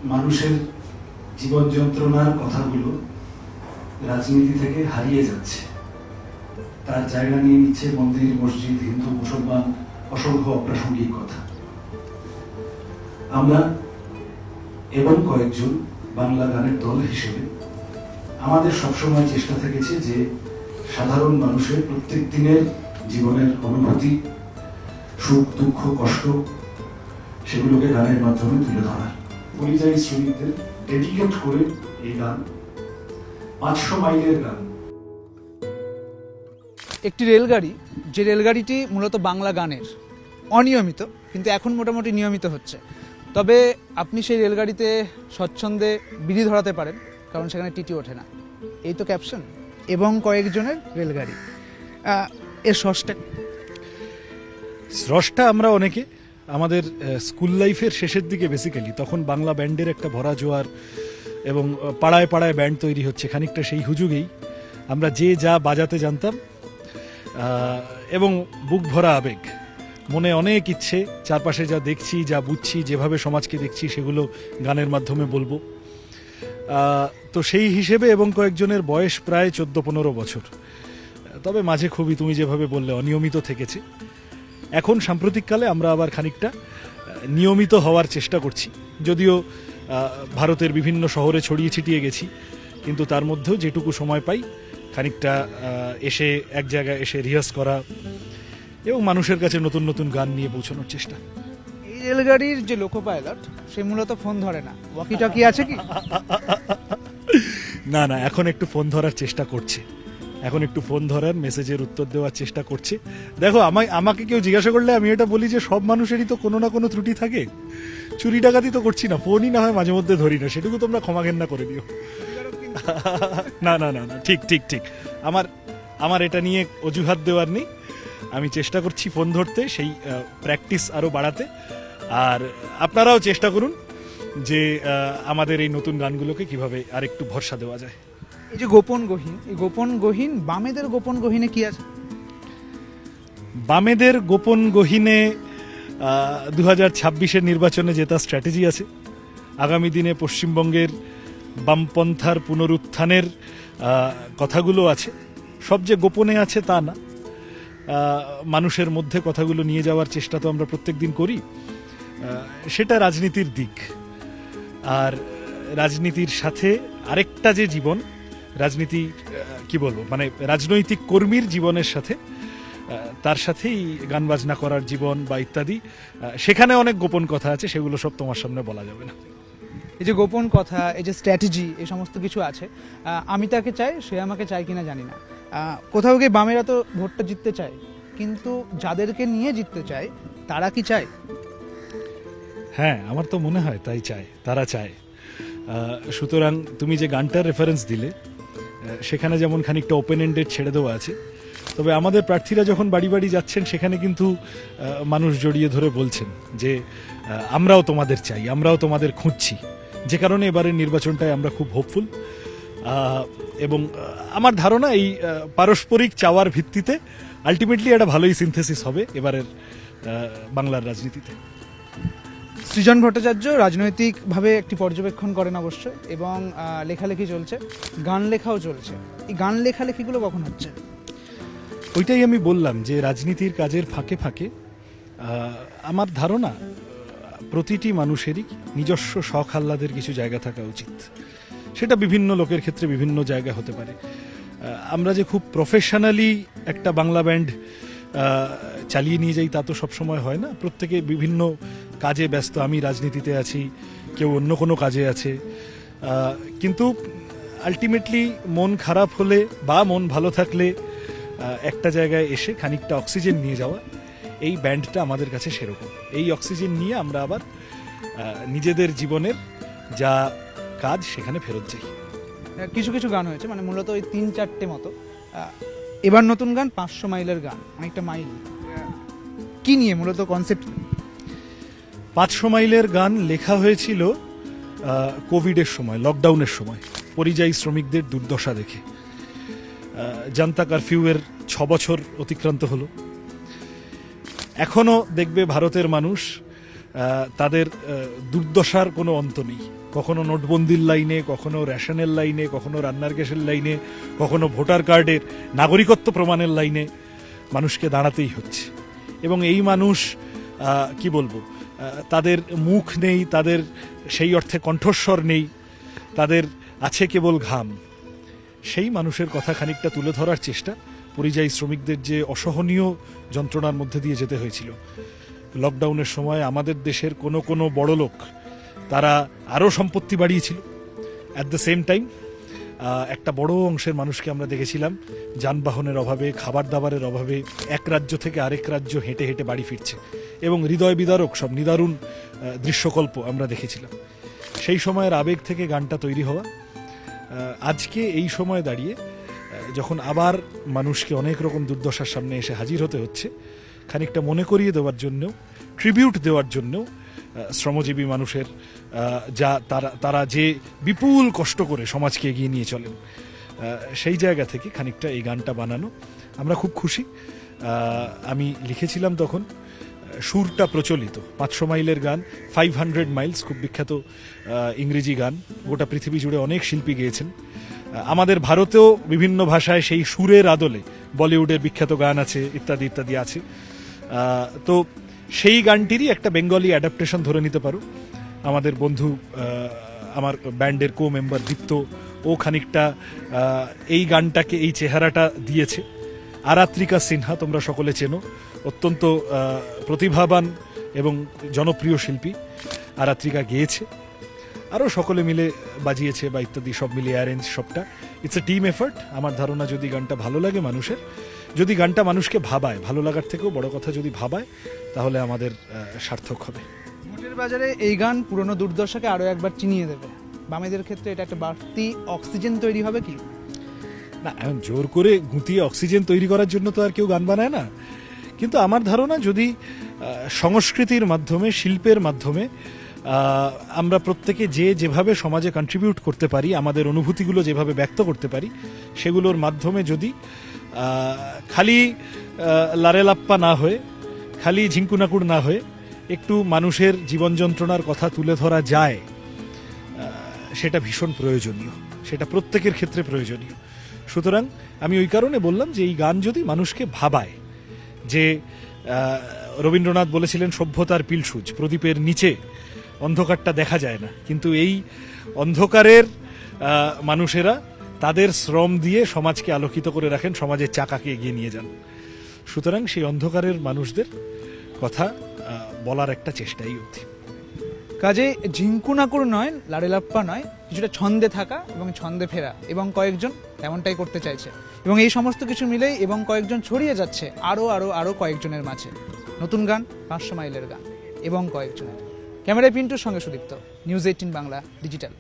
মানুষের জীবন যন্ত্রণার কথাগুলো রাজনীতি থেকে হারিয়ে যাচ্ছে, তার জায়গা নিয়ে নিচ্ছে মন্দির, মসজিদ, হিন্দু, মুসলমান, অসংখ্য অপ্রাসঙ্গিক কথা। আমরা এবং কয়েকজন বাংলা গানের দল হিসেবে আমাদের সবসময় চেষ্টা থেকেছে যে সাধারণ মানুষের প্রত্যেক দিনের জীবনের অনুভূতি, সুখ, দুঃখ, কষ্ট, সেগুলোকে গানের মাধ্যমে তুলে ধরার। পরিযায়ী শ্রমিকদের ডেডিকেট করে এই গান, 500 মাইলের গান। একটি রেলগাড়ি, যে রেলগাড়িটি মূলত বাংলা গানের, অনিয়মিত, কিন্তু এখন মোটামুটি নিয়মিত হচ্ছে। তবে আপনি সেই রেলগাড়িতে স্বচ্ছন্দে বিড়ি ধরাতে পারেন, কারণ সেখানে টিটি ওঠে না। এই তো ক্যাপশন। এবং কয়েকজনের রেলগাড়ি, এর স্রষ্টা আমরা অনেকে আমাদের স্কুল লাইফের শেষের দিকে বেসিক্যালি, তখন বাংলা ব্যান্ডের একটা ভরা জোয়ার এবং পাড়ায় পাড়ায় ব্যান্ড তৈরি হচ্ছে, খানিকটা সেই হুজুগেই আমরা যে যা বাজাতে জানতাম এবং বুক ভরা আবেগ, মনে অনেক ইচ্ছে, চারপাশে যা দেখছি, যা বুঝছি, যেভাবে সমাজকে দেখছি, সেগুলো গানের মাধ্যমে বলবো। তো সেই হিসেবে এবং কয়েকজনের বয়স প্রায় 14-15 বছর, তবে মাঝে খুবই তুমি যেভাবে বললে অনিয়মিত থেকেছে। এখন সাম্প্রতিককালে আমরা আবার খানিকটা নিয়মিত হওয়ার চেষ্টা করছি, যদিও ভারতের বিভিন্ন শহরে ছড়িয়ে ছিটিয়ে গেছি, কিন্তু তার মধ্যেও যেটুকু সময় পাই খানিকটা এসে এক জায়গায় এসে রিহার্স করা এবং মানুষের কাছে নতুন নতুন গান নিয়ে পৌঁছানোর চেষ্টা। এই রেলগাড়ির যে লোকো পাইলট, সে মূলত ফোন ধরে না, ওয়াকি টকি আছে কি? না না, এখন একটু ফোন ধরার চেষ্টা করছে, এখন একটু ফোন ধরার, মেসেজের উত্তর দেওয়ার চেষ্টা করছে। দেখো, আমাকে কেউ জিজ্ঞাসা করলে আমি এটা বলি যে সব মানুষেরই তো কোনো না কোনো ত্রুটি থাকে। চুরি ডাকাতি তো করছি না, ফোনই না হয় মাঝে মধ্যে ধরি না, সেটুকু তোমরা ক্ষমা ঘেন্না করে দিও। না না না না, ঠিক ঠিক ঠিক, আমার এটা নিয়ে অজুহাত দেওয়ার নেই। আমি চেষ্টা করছি ফোন ধরতে, সেই প্র্যাকটিস আরও বাড়াতে। আর আপনারাও চেষ্টা করুন যে আমাদের এই নতুন গানগুলোকে কিভাবে আরেকটু ভরসা দেওয়া যায়। এই যে গোপন গহীন, এই গোপন গহীন, বামেদের গোপন গহীনে কি আছে? বামেদের গোপন গহীনে 2026-এর নির্বাচনে জেতা স্ট্র্যাটেজি আছে। আগামী দিনে পশ্চিমবঙ্গের বামপন্থার পুনরুত্থানের কথাগুলো আছে। সব যে গোপনে আছে তা না, মানুষের মধ্যে কথাগুলো নিয়ে যাওয়ার চেষ্টা তো আমরা প্রত্যেক দিন করি। সেটা রাজনীতির দিক। আর রাজনীতির সাথে আরেকটা যে জীবন, রাজনীতি কি বলবো, মানে রাজনৈতিক কর্মীর জীবনের সাথে, তার সাথেই গান বাজনা করার জীবন বা ইত্যাদি, সেখানে অনেক গোপন কথা আছে, সেগুলো সব তোমার সামনে বলা যাবে না। এই যে গোপন কথা, এই যে স্ট্র্যাটেজি, এই সমস্ত কিছু আছে। আমি তাকে চাই, সে আমাকে চায় কিনা জানি না। কোথাও গিয়ে বামেরা তো ভোটটা জিততে চায়, কিন্তু যাদেরকে নিয়ে জিততে চায় তারা কি চায়? হ্যাঁ, আমার তো মনে হয় তাই চায়, তারা চায়। সুতরাং তুমি যে গানটার রেফারেন্স দিলে, সেখানে যেমন খানিকটা ওপেন এন্ডেড ছেড়ে দেওয়া আছে, তবে আমাদের প্রার্থীরা যখন বাড়ি বাড়ি যাচ্ছেন, সেখানে কিন্তু মানুষ জড়িয়ে ধরে বলছেন যে আমরাও তোমাদের চাই, আমরাও তোমাদের খুঁজছি। যে কারণে এবারের নির্বাচনটায় আমরা খুব হোপফুল। এবং আমার ধারণা এই পারস্পরিক চাওয়ার ভিত্তিতে আলটিমেটলি একটা ভালোই সিনথেসিস হবে এবারের বাংলার রাজনীতিতে। সৃজন ভট্টাচার্য রাজনৈতিকভাবে একটি পর্যবেক্ষণ করেন অবশ্য, এবং লেখালেখি চলছে, গান লেখাও চলছে। এই গান লেখালেখিগুলো কখন হচ্ছে? ওইটাই আমি বললাম যে রাজনীতির কাজের ফাঁকে ফাঁকে আমার ধারণা প্রতিটি মানুষেরই নিজস্ব শখ আহ্লাদের কিছু জায়গা থাকা উচিত। সেটা বিভিন্ন লোকের ক্ষেত্রে বিভিন্ন জায়গা হতে পারে। আমরা যে খুব প্রফেশনালি একটা বাংলা ব্যান্ড চালিয়ে নিয়ে যাই তা তো সবসময় হয় না। প্রত্যেকে বিভিন্ন কাজে ব্যস্ত, আমি রাজনীতিতে আছি, কেউ অন্য কোনো কাজে আছে। কিন্তু আলটিমেটলি মন খারাপ হলে বা মন ভালো থাকলে একটা জায়গায় এসে খানিকটা অক্সিজেন নিয়ে যাওয়া, এই ব্যান্ডটা আমাদের কাছে সেরকম। এই অক্সিজেন নিয়ে আমরা আবার নিজেদের জীবনের যা কাজ সেখানে ফেরত যাই। কিছু কিছু গান হয়েছে, মানে মূলত ওই 3-4টে মতো। এবার নতুন গান 500 মাইলের গান, অনেকটা মাইল। কি নিয়ে মূলত কনসেপ্ট? 500 মাইলের গান লেখা হয়েছিল কোভিডের সময়, লকডাউনের সময়, পরিযায়ী শ্রমিকদের দুর্দশা দেখে। জনতা কারফিউয়ের 6 বছর অতিক্রান্ত হলো। এখনো দেখবে ভারতের মানুষ তাদের দুর্দশার কোনো অন্ত নেই। কখনো নোটবন্দির লাইনে, কখনো রেশনের লাইনে, কখনো রান্নার গ্যাসের লাইনে, কখনো ভোটার কার্ডের নাগরিকত্ব প্রমাণের লাইনে মানুষকে দাঁড়াতেই হচ্ছে। এবং এই মানুষ কি বলবো, তাদের মুখ নেই, তাদের সেই অর্থে কণ্ঠস্বর নেই, তাদের আছে কেবল ঘাম। সেই মানুষের কথা খানিকটা তুলে ধরার চেষ্টা, পরিযায়ী শ্রমিকদের যে অসহনীয় যন্ত্রণার মধ্যে দিয়ে যেতে হয়েছিল লকডাউনের সময়। আমাদের দেশের কোনো কোনো বড় লোক তারা আরও সম্পত্তি বাড়িয়েছিল। অ্যাট দ্য সেম টাইম একটা বড় অংশের মানুষকে আমরা দেখেছিলাম যানবাহনের অভাবে, খাবার দাবারের অভাবে এক রাজ্য থেকে আরেক রাজ্য হেঁটে হেঁটে বাড়ি ফিরছে, এবং হৃদয় বিদারক সব নিদারুণ দৃশ্যকল্প আমরা দেখেছিলাম। সেই সময়ের আবেগ থেকে গানটা তৈরি হওয়া। আজকে এই সময় দাঁড়িয়ে যখন আবার মানুষকে অনেক রকম দুর্দশার সামনে এসে হাজির হতে হচ্ছে, খানিকটা মনে করিয়ে দেওয়ার জন্য, ট্রিবিউট দেওয়ার জন্য শ্রমজীবী মানুষের তারা যে বিপুল কষ্ট করে সমাজকে এগিয়ে নিয়ে চলেন, সেই জায়গা থেকে খানিকটা এই গানটা বানানো। আমরা খুব খুশি। আমি লিখেছিলাম তখন, সুরটা প্রচলিত 500 মাইলের গান, 500 মাইলস, খুব বিখ্যাত ইংরেজি গান, গোটা পৃথিবী জুড়ে অনেক শিল্পী গেয়েছেন। আমাদের ভারতেও বিভিন্ন ভাষায় সেই সুরের আদলে বলিউডের বিখ্যাত গান আছে, ইত্যাদি ইত্যাদি আছে। তো সেই গানটিরই একটা বেঙ্গলি অ্যাডাপ্টেশন ধরে নিতে পারো। আমাদের বন্ধু, আমার ব্যান্ডের কো মেম্বার দীপ্ত, ও খানিকটা এই গানটাকে এই চেহারাটা দিয়েছে। আরাত্রিকা সিনহা তোমরা সকলে চেনো, অত্যন্ত প্রতিভাবান এবং জনপ্রিয় শিল্পী। আরাত্রিকা গেয়েছে, আরও সকলে মিলে বাজিয়েছে বা ইত্যাদি, সব মিলিয়ে অ্যারেঞ্জ সবটা। It's a team effort. আমার ধারণা যদি গানটা ভালো লাগে মানুষের, যদি গানটা মানুষকে ভাবায়, ভালো লাগার থেকেও বড় কথা যদি ভাবায়, তাহলে আমাদের সার্থক হবে। ভোটের বাজারে এই গান পুরনো দুর্দশাকে আরও একবার চিনিয়ে দেবে। বামেদের ক্ষেত্রে এটা একটা বাড়তি অক্সিজেন তৈরি হবে কি? না, এখন জোর করে গুঁতিয়ে অক্সিজেন তৈরি করার জন্য তো আর কেউ গান বানায় না। কিন্তু আমার ধারণা, যদি সংস্কৃতির মাধ্যমে, শিল্পের মাধ্যমে আমরা প্রত্যেকে যেভাবে সমাজে কন্ট্রিবিউট করতে পারি, আমাদের অনুভূতিগুলো যেভাবে ব্যক্ত করতে পারি, সেগুলোর মাধ্যমে যদি খালি লারেলাপ্পা না হয়ে, খালি ঝিঙ্কুনাকুড় না হয়ে, একটু মানুষের জীবন যন্ত্রণার কথা তুলে ধরা যায়, সেটা ভীষণ প্রয়োজনীয়, সেটা প্রত্যেকের ক্ষেত্রে প্রয়োজনীয়। সুতরাং আমি ওই কারণে বললাম যে এই গান যদি মানুষকে ভাবায়, যে রবীন্দ্রনাথ বলেছিলেন সভ্যতার পিলসুজ, প্রদীপের নিচে অন্ধকারটা দেখা যায় না, কিন্তু এই অন্ধকারের মানুষেরা তাদের শ্রম দিয়ে সমাজকে আলোকিত করে রাখেন, সমাজের চাকাকে এগিয়ে নিয়ে যান। সুতরাং সেই অন্ধকারের মানুষদের কথা বলার একটা চেষ্টাই অবধি। কাজে ঝিঙ্কুনাকুর নয়, লারেলাপ্পা নয়, কিছুটা ছন্দে থাকা এবং ছন্দে ফেরা, এবং কয়েকজন তেমনটাই করতে চাইছে, এবং এই সমস্ত কিছু মিলেই এবং কয়েকজন ছড়িয়ে যাচ্ছে আরও আরও আরও কয়েকজনের মাঝে। নতুন গান, 500 মাইলের গান এবং কয়েকজনের। ক্যামেরায় পিন্টুর সঙ্গে সুদীপ্ত, নিউজ 18 বাংলা ডিজিটাল।